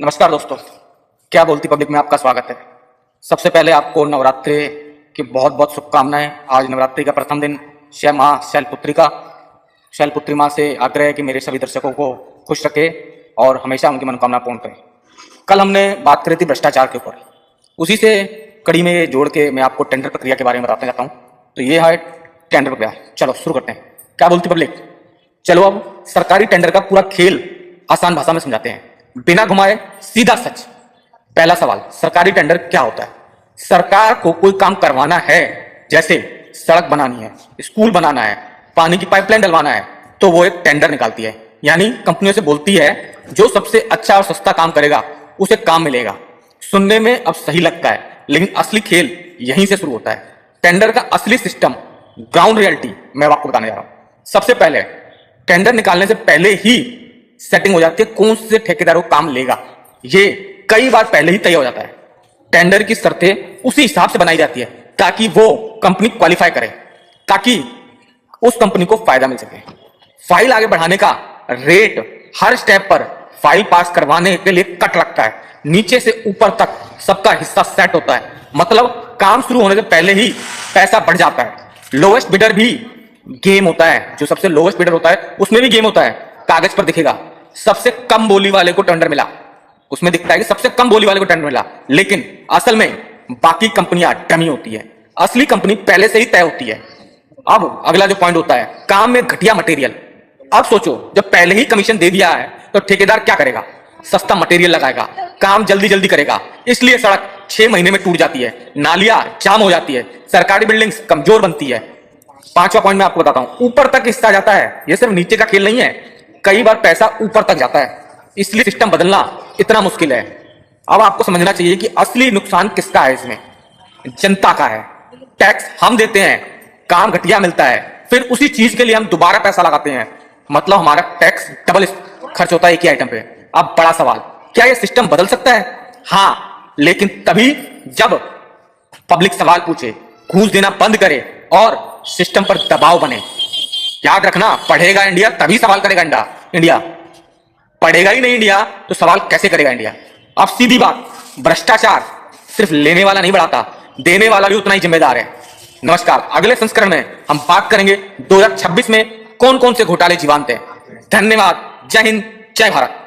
नमस्कार दोस्तों, क्या बोलती पब्लिक में आपका स्वागत है। सबसे पहले आपको नवरात्रि की बहुत बहुत शुभकामनाएं। आज नवरात्रि का प्रथम दिन शय माँ शैलपुत्री का। शैलपुत्री माँ से आग्रह है कि मेरे सभी दर्शकों को खुश रखे और हमेशा उनकी मनोकामना पूर्ण करे। कल हमने बात करी थी भ्रष्टाचार के ऊपर, उसी से कड़ी में जोड़ के मैं आपको टेंडर प्रक्रिया के बारे में बताना चाहता हूँ। तो ये है टेंडर प्रक्रिया। चलो शुरू करते हैं। क्या बोलती पब्लिक? चलो अब सरकारी टेंडर का पूरा खेल आसान भाषा में समझाते हैं, बिना घुमाए सीधा सच। पहला सवाल, सरकारी टेंडर क्या होता है? सरकार को कोई काम करवाना है, जैसे सड़क बनानी है, स्कूल बनाना है, पानी की पाइपलाइन डलवाना है, तो वो एक टेंडर निकालती है। यानी कंपनियों से बोलती है जो सबसे अच्छा और सस्ता काम करेगा उसे काम मिलेगा। सुनने में अब सही लगता है, लेकिन असली खेल यहीं से शुरू होता है। टेंडर का असली सिस्टम, ग्राउंड रियलिटी मैं आपको बताने जा रहा हूं। सबसे पहले टेंडर निकालने से पहले ही सेटिंग हो जाती है कौन से ठेकेदार को काम लेगा। ये कई बार पहले ही तय हो जाता है। टेंडर की शर्तें उसी हिसाब से बनाई जाती है ताकि वो कंपनी क्वालिफाई करे, ताकि उस कंपनी को फायदा मिल सके। फाइल आगे बढ़ाने का रेट हर स्टेप पर फाइल पास करवाने के लिए कट लगता है। नीचे से ऊपर तक सबका हिस्सा सेट होता है, मतलब काम शुरू होने से पहले ही पैसा बढ़ जाता है। लोवेस्ट बिडर भी गेम होता है, जो सबसे लोवेस्ट बिडर होता है उसमें भी गेम होता है। कागज पर दिखेगा सबसे कम बोली वाले को टेंडर मिला, उसमें दिखता है कि सबसे कम बोली वाले को टेंडर मिला, लेकिन असल में बाकी कंपनियां डमी होती है। असली कंपनी पहले से ही तय होती है। अब अगला जो पॉइंट होता है, काम में घटिया मटेरियल। अब सोचो, जब पहले ही कमीशन दे दिया है तो ठेकेदार क्या करेगा? सस्ता मटेरियल लगाएगा, काम जल्दी जल्दी करेगा। इसलिए सड़क 6 महीने में टूट जाती है, नालियां जाम हो जाती है, सरकारी बिल्डिंग्स कमजोर बनती है। पांचवा पॉइंट मैं आपको बताता हूं, ऊपर तक हिस्सा जाता है। यह सिर्फ नीचे का खेल नहीं है, कई बार पैसा ऊपर तक जाता है, इसलिए सिस्टम बदलना इतना मुश्किल है। अब आपको समझना चाहिए कि असली नुकसान किसका है इसमें? जनता का है। टैक्स हम देते हैं, काम घटिया मिलता है, फिर उसी चीज के लिए हम दोबारा पैसा लगाते हैं, मतलब हमारा टैक्स डबल खर्च होता है एक ही आइटम पे। अब बड़ा सवाल, क्या यह सिस्टम बदल सकता है? हाँ, लेकिन तभी जब पब्लिक सवाल पूछे, घूस देना बंद करे और सिस्टम पर दबाव बने। याद रखना, पढ़ेगा इंडिया तभी सवाल करेगा इंडिया। पढ़ेगा ही नहीं इंडिया तो सवाल कैसे करेगा इंडिया? अब सीधी बात, भ्रष्टाचार सिर्फ लेने वाला नहीं बढ़ाता, देने वाला भी उतना ही जिम्मेदार है। नमस्कार, अगले संस्करण में हम बात करेंगे 2026 में कौन कौन से घोटाले जीवांत हैं। धन्यवाद, जय हिंद, जय भारत।